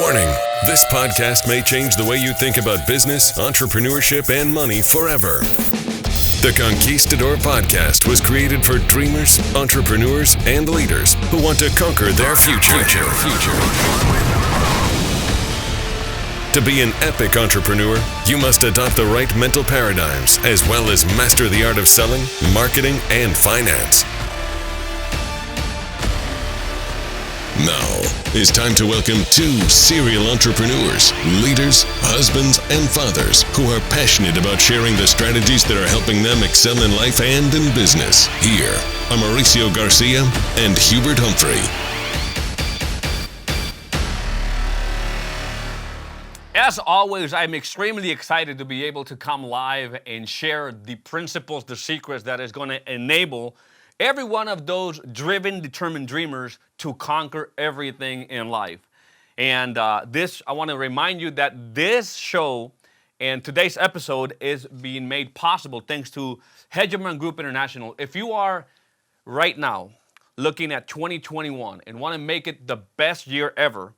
Warning, this podcast may change the way you think about business, entrepreneurship, and money forever. The Conquistador podcast was created for dreamers, entrepreneurs, and leaders who want to conquer their future. To be an epic entrepreneur, you must adopt the right mental paradigms as well as master the art of selling, marketing, and finance. Now, it's time to welcome two serial entrepreneurs, leaders, husbands, and fathers who are passionate about sharing the strategies that are helping them excel in life and in business. Here are Mauricio Garcia and Hubert Humphrey. As always, I'm extremely excited to be able to come live and share the principles, the secrets that is going to enable every one of those driven, determined dreamers to conquer everything in life. And I want to remind you that this show and today's episode is being made possible thanks to Hubert Group International. If you are right now looking at 2021 and want to make it the best year ever,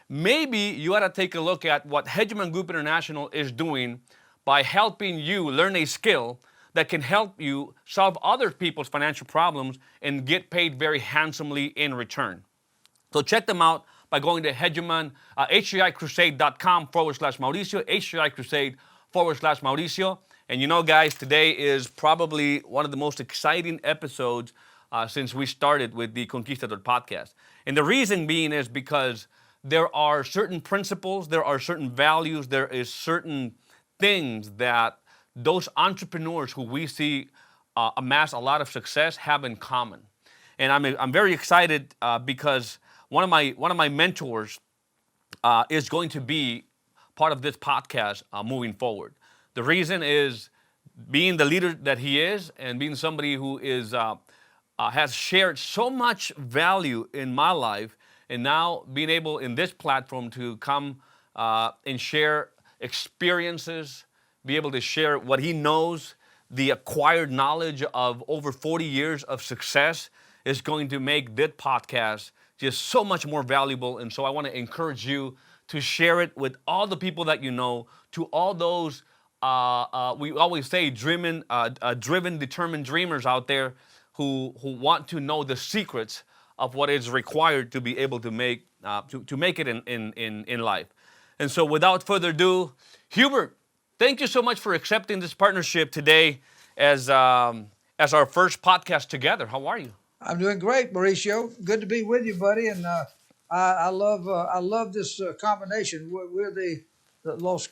maybe you ought to take a look at what Hubert Group International is doing by helping you learn a skill that can help you solve other people's financial problems and get paid very handsomely in return. So check them out by going to HCIcrusade.com/Mauricio, HCIcrusade/Mauricio. And you know, guys, today is probably one of the most exciting episodes since we started with the Conquistador podcast. And the reason being is because there are certain principles, there are certain values, there is certain things that those entrepreneurs who we see amass a lot of success have in common. And I'm very excited because one of my mentors is going to be part of this podcast moving forward. The reason is being the leader that he is and being somebody who is has shared so much value in my life, and now being able in this platform to come and share experiences, be able to share what he knows, the acquired knowledge of over 40 years of success is going to make this podcast just so much more valuable. And so I want to encourage you to share it with all the people that you know, to all those, we always say, driven, determined dreamers out there who want to know the secrets of what is required to be able to make it in life. And so without further ado, Hubert, thank you so much for accepting this partnership today as our first podcast together. How are you? I'm doing great, Mauricio. Good to be with you, buddy. And I love this combination. We're the Los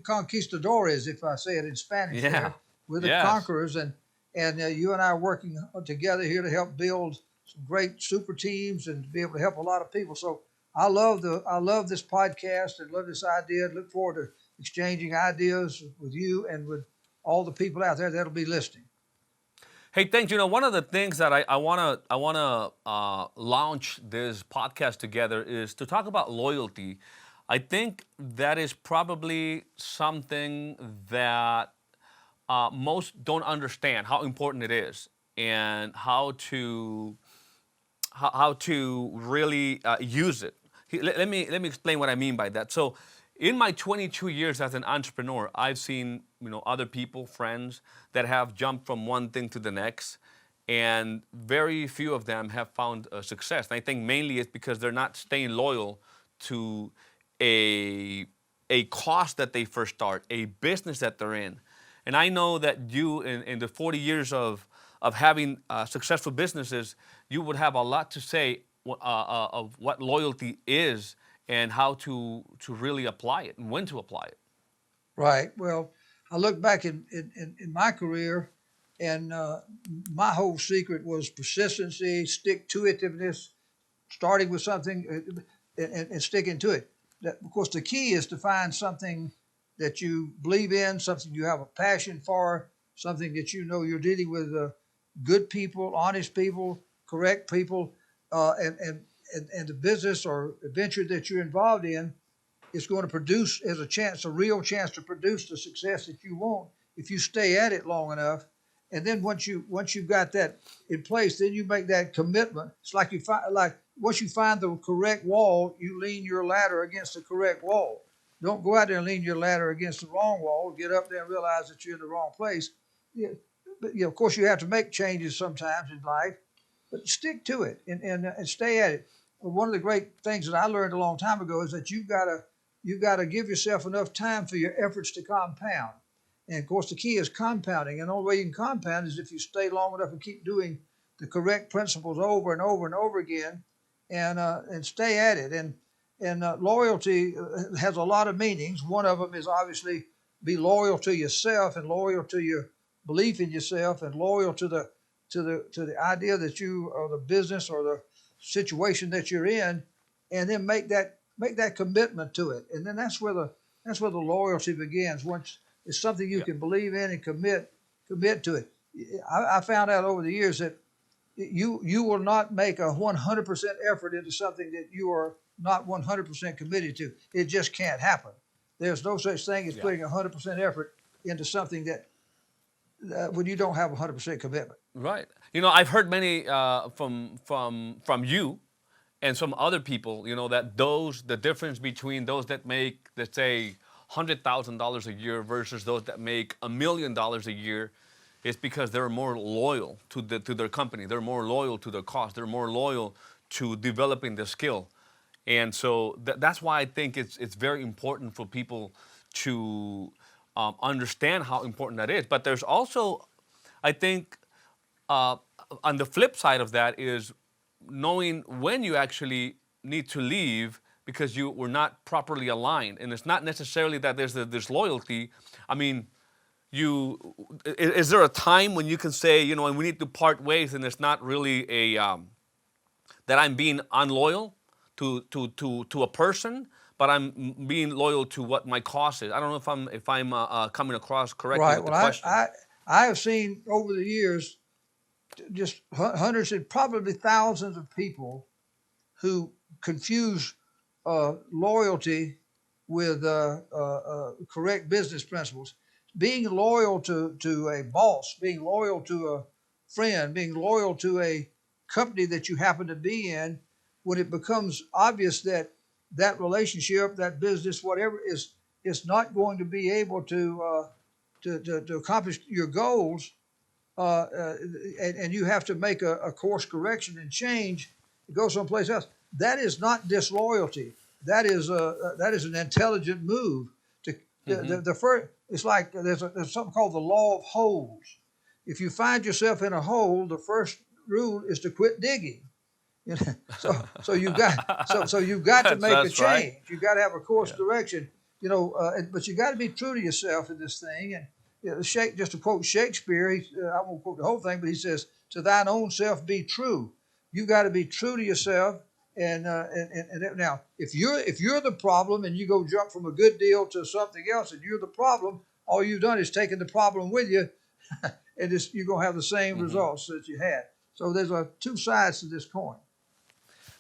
Conquistadores, if I say it in Spanish. Yeah. There. We're the conquerors, and you and I are working together here to help build some great super teams and to be able to help a lot of people. So I love this podcast and love this idea. Look forward to exchanging ideas with you and with all the people out there that'll be listening. Hey, thanks. You know, one of the things that I wanna launch this podcast together is to talk about loyalty. I think that is probably something that most don't understand how important it is and how to really use it. Let me explain what I mean by that. So, in my 22 years as an entrepreneur, I've seen, other people, friends that have jumped from one thing to the next, and very few of them have found success. And I think mainly it's because they're not staying loyal to a cause that they first start, a business that they're in. And I know that you, in the 40 years of having successful businesses, you would have a lot to say of what loyalty is and how to really apply it and when to apply it. Right. Well, I look back in my career, and my whole secret was persistency, stick-to-itiveness, starting with something and sticking to it. Of course, the key is to find something that you believe in, something you have a passion for, something that you know you're dealing with good people, honest people, correct people, and the business or venture that you're involved in is going to produce a real chance to produce the success that you want if you stay at it long enough. And then once you've got that in place, then you make that commitment. It's like once you find the correct wall, you lean your ladder against the correct wall. Don't go out there and lean your ladder against the wrong wall. Get up there and realize that you're in the wrong place. Yeah, but of course, you have to make changes sometimes in life, but stick to it and stay at it. One of the great things that I learned a long time ago is that you've got to give yourself enough time for your efforts to compound. And of course, the key is compounding. And the only way you can compound is if you stay long enough and keep doing the correct principles over and over and over again, and stay at it. And loyalty has a lot of meanings. One of them is obviously be loyal to yourself and loyal to your belief in yourself and loyal to the idea that you or the business or the situation that you're in, and then make that commitment to it. And then that's where the loyalty begins. Once it's something you can believe in and commit to it. I found out over the years that you will not make a 100% effort into something that you are not 100% committed to. It just can't happen. There's no such thing as putting 100% effort into something that when you don't have 100% commitment. Right. I've heard many from you and some other people, that the difference between those that make, let's say, $100,000 a year versus those that make $1 million a year is because they're more loyal to their company. They're more loyal to their cause. They're more loyal to developing the skill. And so that's why I think it's very important for people to understand how important that is. But there's also, I think, on the flip side of that is knowing when you actually need to leave because you were not properly aligned. And it's not necessarily that there's this loyalty. I mean, is there a time when you can say, when we need to part ways, and it's not really that I'm being unloyal to a person, but I'm being loyal to what my cause is? I don't know if I'm coming across correctly with the question. I have seen over the years just hundreds and probably thousands of people who confuse loyalty with correct business principles. Being loyal to a boss, being loyal to a friend, being loyal to a company that you happen to be in, when it becomes obvious that relationship, that business, whatever, is not going to be able to accomplish your goals, and you have to make a course correction and change, go someplace else. That is not disloyalty. That is an intelligent move. The first, it's like there's something called the law of holes. If you find yourself in a hole, the first rule is to quit digging. So you've got to make a change. Right. You got to have a course correction. But you got to be true to yourself in this thing. And just to quote Shakespeare, I won't quote the whole thing, but he says, "To thine own self be true." You got to be true to yourself. And now, if you're the problem and you go jump from a good deal to something else, and you're the problem, all you've done is taken the problem with you, and you're gonna have the same results that you had. So there's two sides to this coin.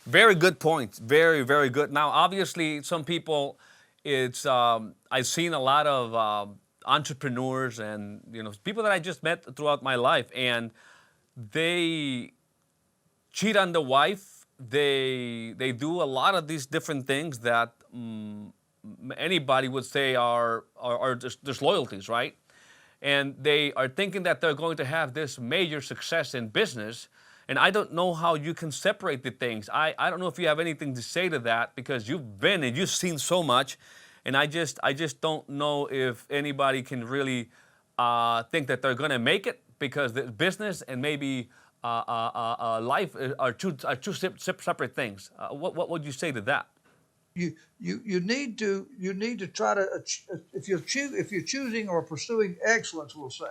Very good point. Very, very good. Now, obviously, some people, I've seen a lot of entrepreneurs and people that I just met throughout my life, and they cheat on the wife. They do a lot of these different things that anybody would say are disloyalties, right? And they are thinking that they're going to have this major success in business. And I don't know how you can separate the things. I don't know if you have anything to say to that, because you've been and you've seen so much. And I just don't know if anybody can really think that they're going to make it, because the business and maybe life are two separate things. What would you say to that? You need to try to, if you're choosing or pursuing excellence, we'll say,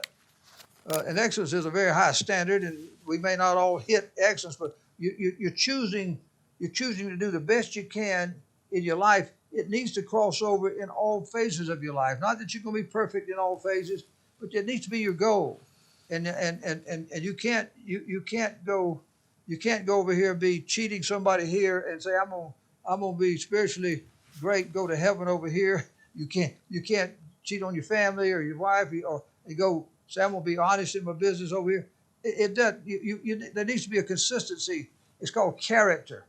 and excellence is a very high standard, and we may not all hit excellence, but you're choosing to do the best you can in your life. It needs to cross over in all phases of your life. Not that you're going to be perfect in all phases, but it needs to be your goal. And you can't go over here and be cheating somebody here and say I'm gonna be spiritually great, go to heaven over here. You can't cheat on your family or your wife, or you go say I'm gonna be honest in my business over here. It does. There needs to be a consistency. It's called character.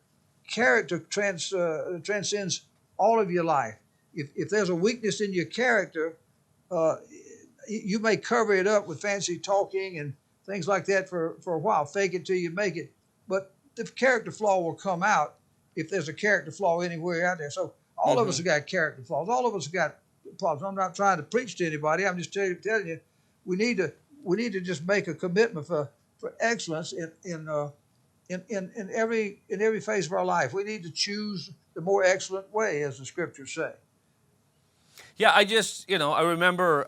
character transcends all of your life. If there's a weakness in your character, you may cover it up with fancy talking and things like that for a while. Fake it till you make it. But the character flaw will come out if there's a character flaw anywhere out there. So all of us have got character flaws. All of us have got problems. I'm not trying to preach to anybody. I'm just telling you, we need to just make a commitment for excellence in every phase of our life. We need to choose the more excellent way, as the scriptures say. Yeah, I just, I remember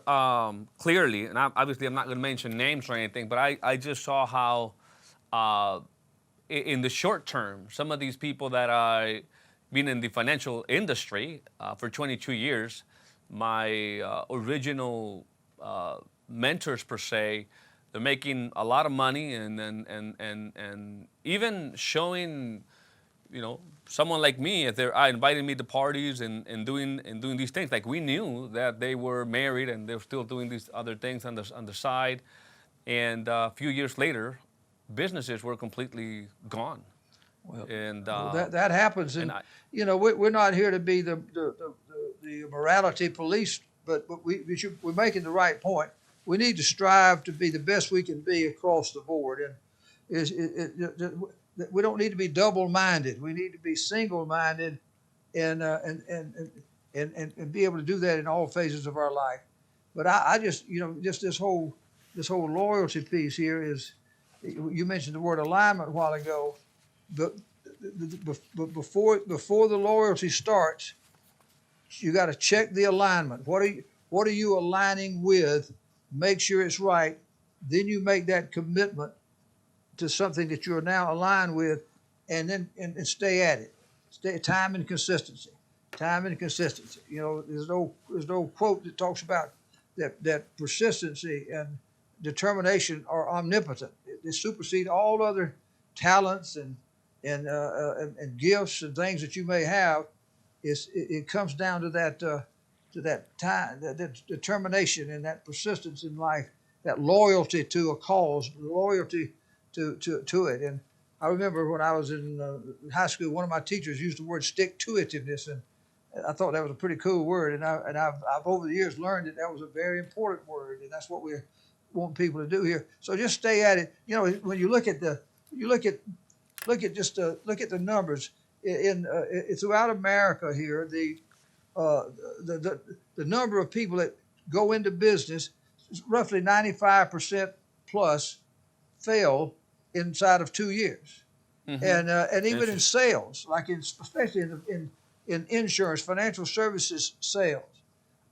clearly, and obviously I'm not going to mention names or anything, but I just saw how in the short term, some of these people that I been in the financial industry for 22 years, my original mentors per se, they're making a lot of money and even showing, someone like me, if they're inviting me to parties and doing these things, like we knew that they were married and they were still doing these other things on the side, and a few years later, businesses were completely gone. Well, and that happens, and we're not here to be the morality police, but we're making the right point. We need to strive to be the best we can be across the board, and we don't need to be double-minded. We need to be single-minded, and be able to do that in all phases of our life. But I just just this whole loyalty piece here is. You mentioned the word alignment a while ago, but before the loyalty starts, you got to check the alignment. What are you aligning with? Make sure it's right. Then you make that commitment to something that you're now aligned with, and then and stay at it. Time and consistency. Time and consistency. There's no quote that talks about that persistency and determination are omnipotent. They supersede all other talents and gifts and things that you may have. It comes down to that time, that determination and that persistence in life, that loyalty to a cause, loyalty to it. And I remember when I was in high school, one of my teachers used the word stick-to-itiveness, and I thought that was a pretty cool word. And I've over the years learned that was a very important word, and that's what we want people to do here. So just stay at it. When you look at the numbers throughout America here, the number of people that go into business, roughly 95% plus fail inside of 2 years. And even in sales, like especially in insurance, financial services sales,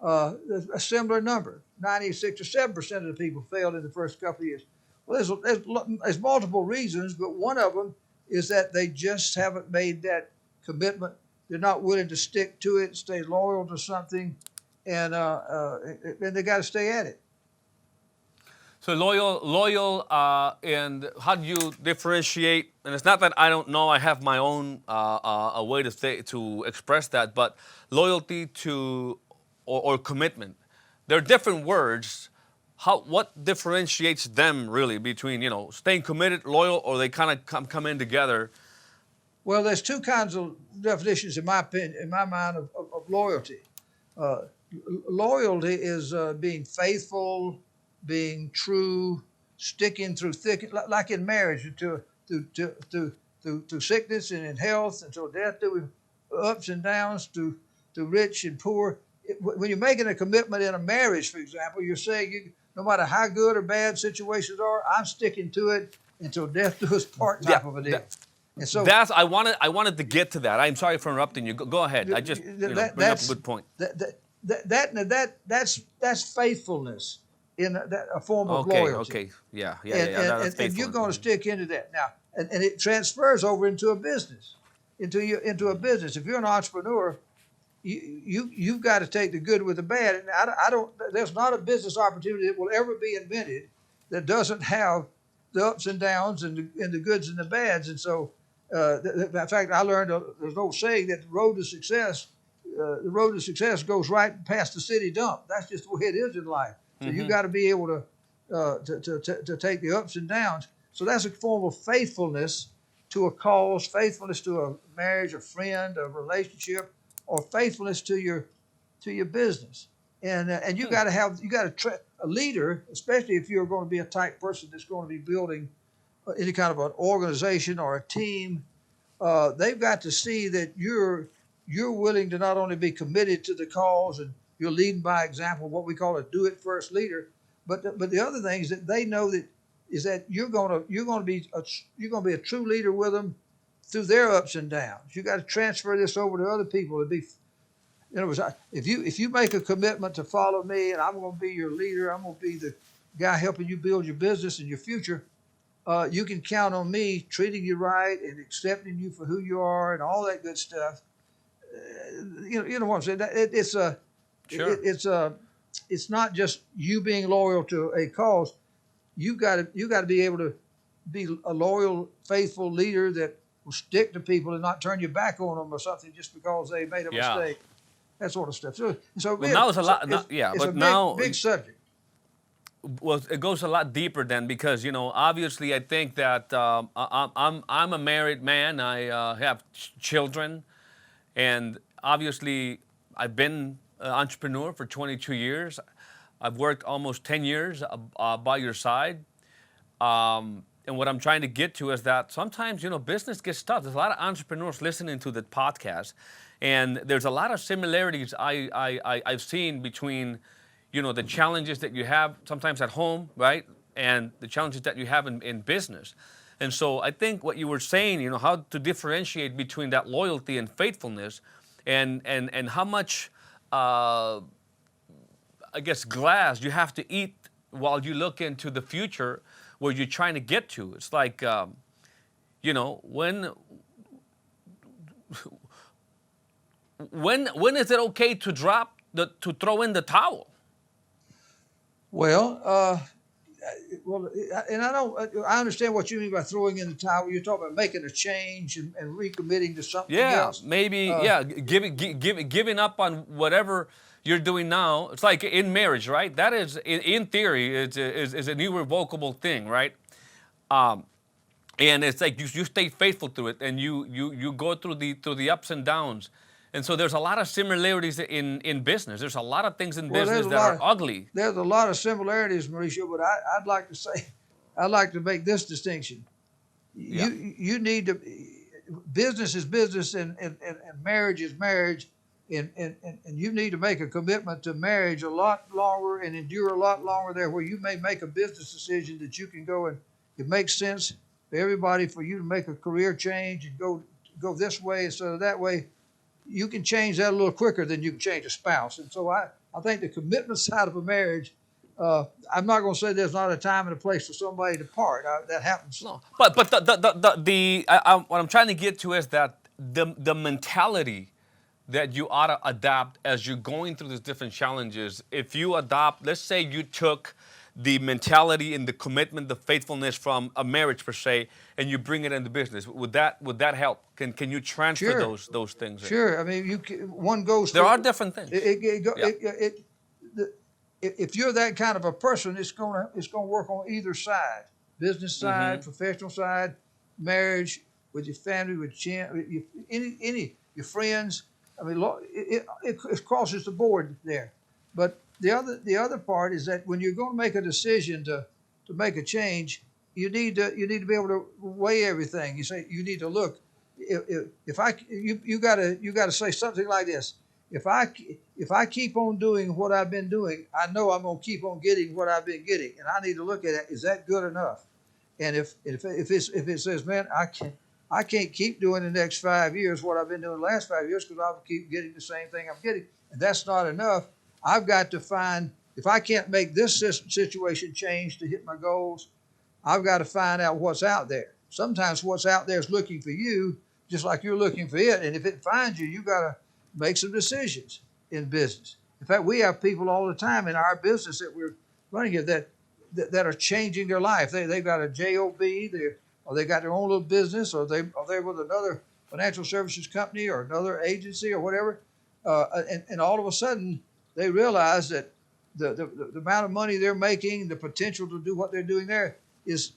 a similar number. 96 or 7% of the people failed in the first couple of years. Well, there's multiple reasons, but one of them is that they just haven't made that commitment. They're not willing to stick to it, stay loyal to something, and they got to stay at it. So loyal, and how do you differentiate? And it's not that I don't know. I have my own a way to express that, but loyalty to or commitment. They're different words. What differentiates them really between staying committed, loyal, or they kind of come in together? Well, there's two kinds of definitions in my opinion, in my mind, of loyalty. Loyalty is being faithful, being true, sticking through thick, like in marriage, through sickness and in health, until death, through ups and downs, through rich and poor. When you're making a commitment in a marriage, for example, you're saying, no matter how good or bad situations are, I'm sticking to it until death do us part type of a deal. And so I wanted to get to that. I'm sorry for interrupting you. Go ahead. I just bring up a good point. That's faithfulness in a form of loyalty. Okay. Yeah. And you're going to stick into that now, and it transfers over into a business, into a business. If you're an entrepreneur, you've got to take the good with the bad. And I don't. There's not a business opportunity that will ever be invented that doesn't have the ups and downs and the goods and the bads. And so, in fact, I learned there's an old saying that the road to success goes right past the city dump. That's just the way it is in life. So you got to be able to take the ups and downs. So that's a form of faithfulness to a cause, faithfulness to a marriage, a friend, a relationship, or faithfulness to your business. And you got to have a leader, especially if you're going to be a type person that's going to be building any kind of an organization or a team. They've got to see that you're willing to not only be committed to the cause and you're leading by example, what we call a do it first leader, but the other thing is that they know that is that you're going to be a true leader with them through their ups and downs. You got to transfer this over to other people. In other words, if you make a commitment to follow me and I'm going to be your leader, I'm going to be the guy helping you build your business and your future. You can count on me treating you right and accepting you for who you are and all that good stuff. You know what I'm saying? It's not just you being loyal to a cause. You got to be able to be a loyal, faithful leader that will stick to people and not turn your back on them or something just because they made a mistake. That sort of stuff. So well, now it's a lot. It's but a now big subject. Well, it goes a lot deeper then because obviously I think that I'm a married man. I have children, and obviously I've been an entrepreneur for 22 years. I've worked almost 10 years by your side. And what I'm trying to get to is that sometimes, business gets tough. There's a lot of entrepreneurs listening to the podcast, and there's a lot of similarities I've seen between, the challenges that you have sometimes at home, right, and the challenges that you have in business. And so I think what you were saying, how to differentiate between that loyalty and faithfulness, and how much, I guess, glass you have to eat while you look into the future where you're trying to get to. It's like, when is it okay to to throw in the towel? Well, and I understand what you mean by throwing in the towel. You're talking about making a change and recommitting to something else. Maybe, giving up on whatever you're doing now. It's like in marriage, right? That is, in theory, is an irrevocable thing, right? And it's like you stay faithful to it, and you go through the ups and downs. And so there's a lot of similarities in business. There's a lot of things in business that are ugly. There's a lot of similarities, Mauricio, but I'd like to make this distinction. Yeah. You need to, business is business and marriage is marriage, and you need to make a commitment to marriage a lot longer and endure a lot longer there, where you may make a business decision that you can go and it makes sense for everybody for you to make a career change and go this way instead of that way. You can change that a little quicker than you can change a spouse. And so I think the commitment side of a marriage, I'm not going to say there's not a time and a place for somebody to part. That happens. No, but what I'm trying to get to is that the mentality that you ought to adapt as you're going through these different challenges. If you adopt, let's say you took the mentality and the commitment, the faithfulness from a marriage per se, and you bring it into business, would that help? Can you transfer those things? Sure. I mean, one goes. There are different things. If you're that kind of a person, it's going to work on either side: business side, professional side, marriage, with your family, with your friends. I mean, it crosses the board there. But the other part is that when you're going to make a decision to make a change, you need to be able to weigh everything. You need to look. You got to say something like this. If I keep on doing what I've been doing, I know I'm going to keep on getting what I've been getting, and I need to look at it. Is that good enough? And if it says, man, I can't keep doing the next 5 years what I've been doing the last 5 years because I'll keep getting the same thing I'm getting, and that's not enough. I've got to find, if I can't make this situation change to hit my goals, I've got to find out what's out there. Sometimes what's out there is looking for you, just like you're looking for it. And if it finds you, you got to make some decisions in business. In fact, we have people all the time in our business that we're running here that are changing their life. They've got a job, or they got their own little business, or they're with another financial services company or another agency or whatever, and all of a sudden they realize that the amount of money they're making, the potential to do what they're doing there, is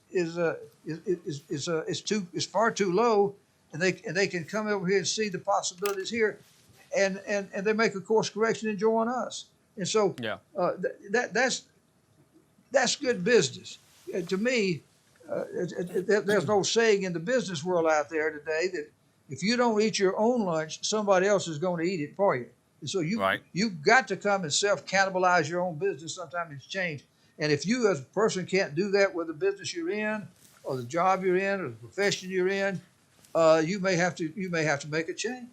far too low, and they can come over here and see the possibilities here, and they make a course correction and join us. And so Yeah. That's good business. To me, there's no saying in the business world out there today that if you don't eat your own lunch, somebody else is going to eat it for you. And so you've got to come and self-cannibalize your own business sometime it's changed. And if you as a person can't do that with the business you're in, or the job you're in, or the profession you're in, you may have to make a change,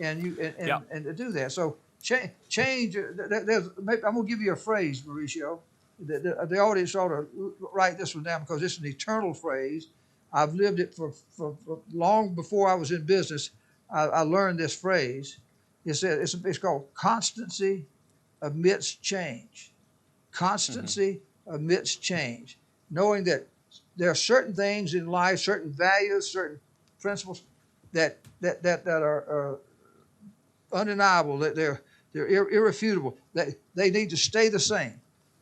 and to do that. So change. I'm going to give you a phrase, Mauricio. The audience ought to write this one down because it's an eternal phrase. I've lived it for long before I was in business. I learned this phrase. It's called constancy amidst change. Constancy amidst change. Knowing that there are certain things in life, certain values, certain principles that are undeniable, that they're irrefutable, that they need to stay the same.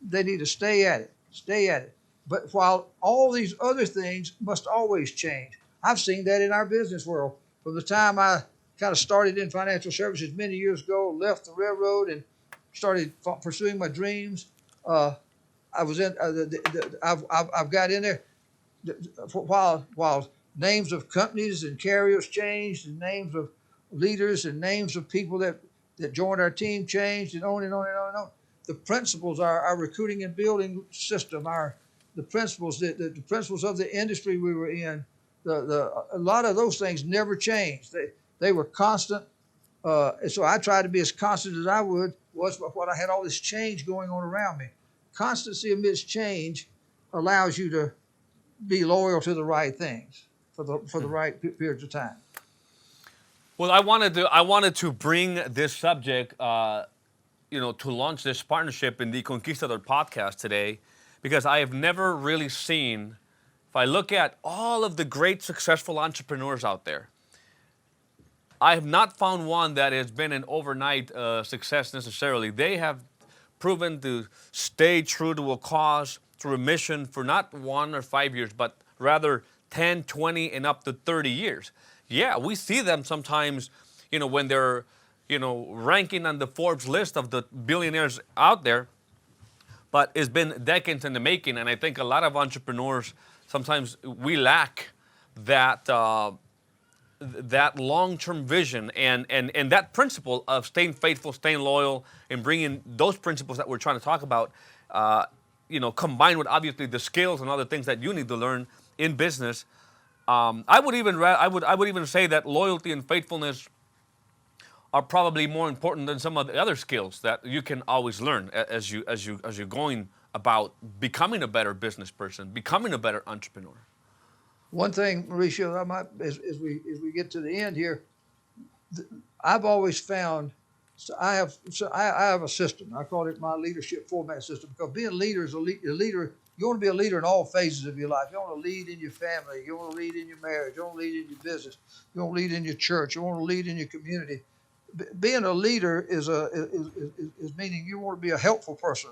They need to stay at it. But while all these other things must always change. I've seen that in our business world. From the time I kind of started in financial services many years ago, left the railroad and started pursuing my dreams, I've got in there while names of companies and carriers changed, and names of leaders and names of people that joined our team changed, and on and on and on and on. The principles, our recruiting and building system, the principles of the industry we were in, a lot of those things never changed. They were constant. And so I tried to be as constant as I was when I had all this change going on around me. Constancy amidst change allows you to be loyal to the right things for the right periods of time. Well, I wanted to bring this subject, to launch this partnership in the Conquistador podcast today, because I have never really seen, if I look at all of the great successful entrepreneurs out there, I have not found one that has been an overnight success necessarily. They have proven to stay true to a cause, through a mission for not 1 or 5 years, but rather 10, 20, and up to 30 years. Yeah, we see them sometimes, when they're, ranking on the Forbes list of the billionaires out there, but it's been decades in the making. And I think a lot of entrepreneurs, sometimes we lack that long-term vision and that principle of staying faithful, staying loyal, and bringing those principles that we're trying to talk about, combined with obviously the skills and other things that you need to learn in business. I would even say that loyalty and faithfulness are probably more important than some of the other skills that you can always learn as you're going about becoming a better business person, becoming a better entrepreneur. One thing, Mauricio, as we get to the end here, I've always found. So I have a system. I call it my leadership format system, because being a leader is a leader. You want to be a leader in all phases of your life. You want to lead in your family. You want to lead in your marriage. You want to lead in your business. You want to lead in your church. You want to lead in your community. Being a leader is meaning you want to be a helpful person.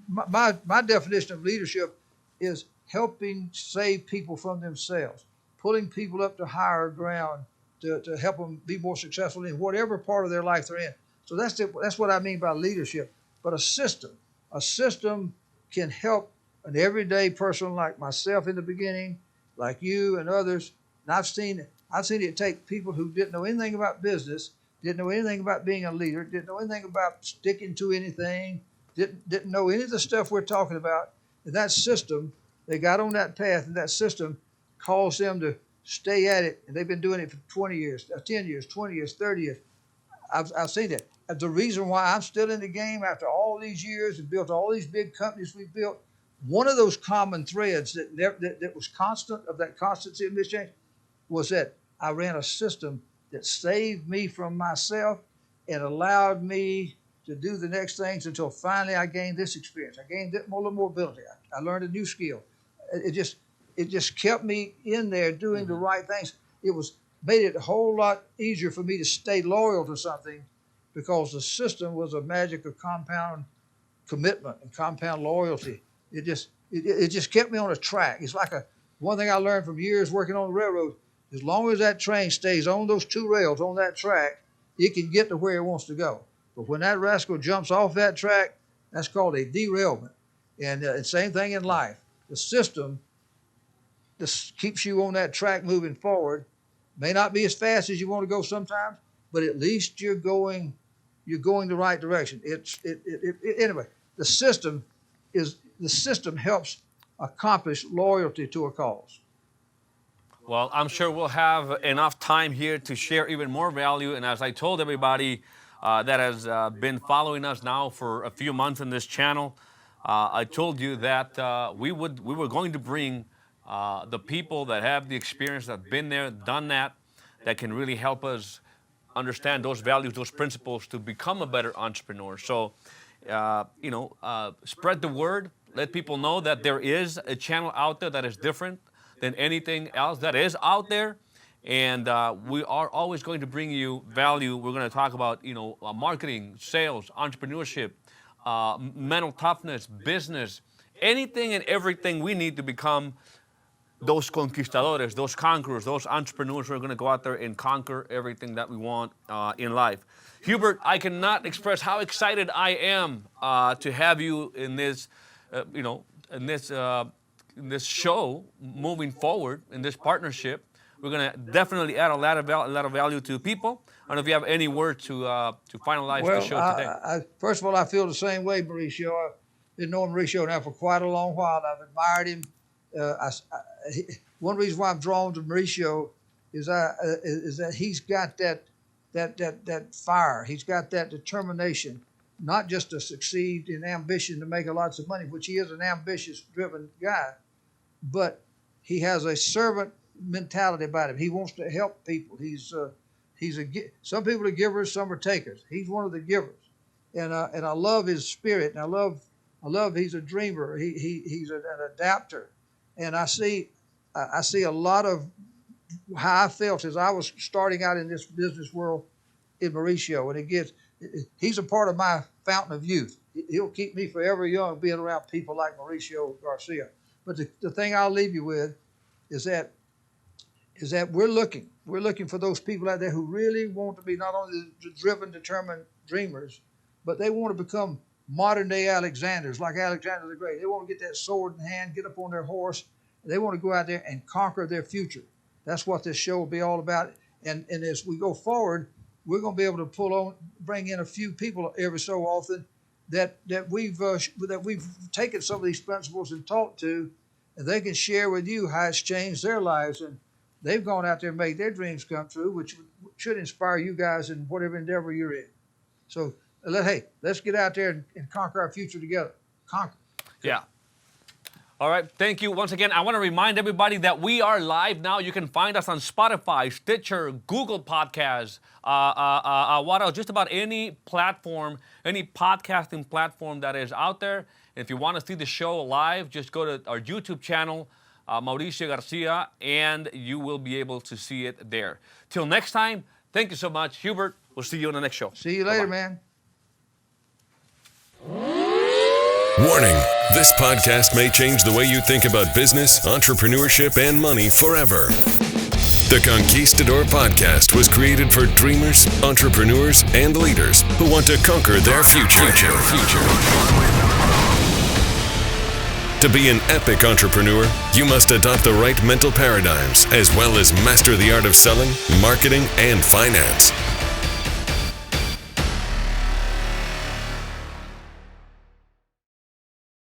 My definition of leadership is helping save people from themselves, pulling people up to higher ground to help them be more successful in whatever part of their life they're in. So that's what I mean by leadership. But a system can help an everyday person like myself in the beginning, like you and others. And I've seen it take people who didn't know anything about business, didn't know anything about being a leader, didn't know anything about sticking to anything, didn't know any of the stuff we're talking about. And that system, they got on that path, and that system caused them to stay at it. And they've been doing it for 20 years, 10 years, 20 years, 30 years. I've seen that. The reason why I'm still in the game after all these years and built all these big companies we built, one of those common threads that was constant, of that constancy of this change, was that I ran a system that saved me from myself and allowed me to do the next things until finally I gained this experience. I gained that more mobility. I learned a new skill. It just kept me in there doing the right things. It made it a whole lot easier for me to stay loyal to something, because the system was a magic of compound commitment and compound loyalty. It it just kept me on a track. It's like one thing I learned from years working on the railroad. As long as that train stays on those two rails on that track, it can get to where it wants to go. But when that rascal jumps off that track, that's called a derailment. And same thing in life. The system just keeps you on that track moving forward. May not be as fast as you want to go sometimes, but at least you're going the right direction. Anyway, the system helps accomplish loyalty to a cause. Well, I'm sure we'll have enough time here to share even more value. And as I told everybody that has been following us now for a few months on this channel, I told you that we were going to bring the people that have the experience, that have been there, done that can really help us understand those values, those principles to become a better entrepreneur. So, spread the word. Let people know that there is a channel out there that is different than anything else that is out there. And we are always going to bring you value. We're going to talk about, marketing, sales, entrepreneurship, mental toughness, business, anything and everything we need to become those conquistadores, those conquerors, those entrepreneurs who are going to go out there and conquer everything that we want in life. Hubert, I cannot express how excited I am to have you in this, in this show moving forward in this partnership. We're going to definitely add a lot of value to people. I don't know if you have any words to finalize the show today. First of all, I feel the same way, Mauricio. I've been knowing Mauricio now for quite a long while. I've admired him. One reason why I'm drawn to Mauricio is that he's got that fire. He's got that determination, not just to succeed in ambition to make lots of money, which he is an ambitious, driven guy, but he has a servant mentality about him. He wants to help people. Some people are givers, some are takers. He's one of the givers, and I love his spirit. And I love he's a dreamer. He's an adapter, and I see a lot of how I felt as I was starting out in this business world in Mauricio, and he's a part of my fountain of youth. He'll keep me forever young being around people like Mauricio Garcia. But the thing I'll leave you with is that we're looking for those people out there who really want to be not only the driven, determined dreamers, but they want to become modern day Alexanders, like Alexander the Great. They want to get that sword in hand, get up on their horse, and they want to go out there and conquer their future. That's what this show will be all about. And as we go forward, we're going to be able to bring in a few people every so often that we've taken some of these principles and talked to, and they can share with you how it's changed their lives, and they've gone out there and made their dreams come true, which should inspire you guys in whatever endeavor you're in. So, let's get out there and conquer our future together. Conquer. Yeah. All right. Thank you once again. I want to remind everybody that we are live now. You can find us on Spotify, Stitcher, Google Podcasts, what else? Just about any platform, any podcasting platform that is out there. If you want to see the show live, just go to our YouTube channel, Mauricio Garcia, and you will be able to see it there. Till next time, thank you so much. Hubert, we'll see you on the next show. See you later, Bye-bye. man. Warning, this podcast may change the way you think about business, entrepreneurship, and money forever. The Conquistador podcast was created for dreamers, entrepreneurs, and leaders who want to conquer their future. To be an epic entrepreneur, you must adopt the right mental paradigms as well as master the art of selling, marketing, and finance.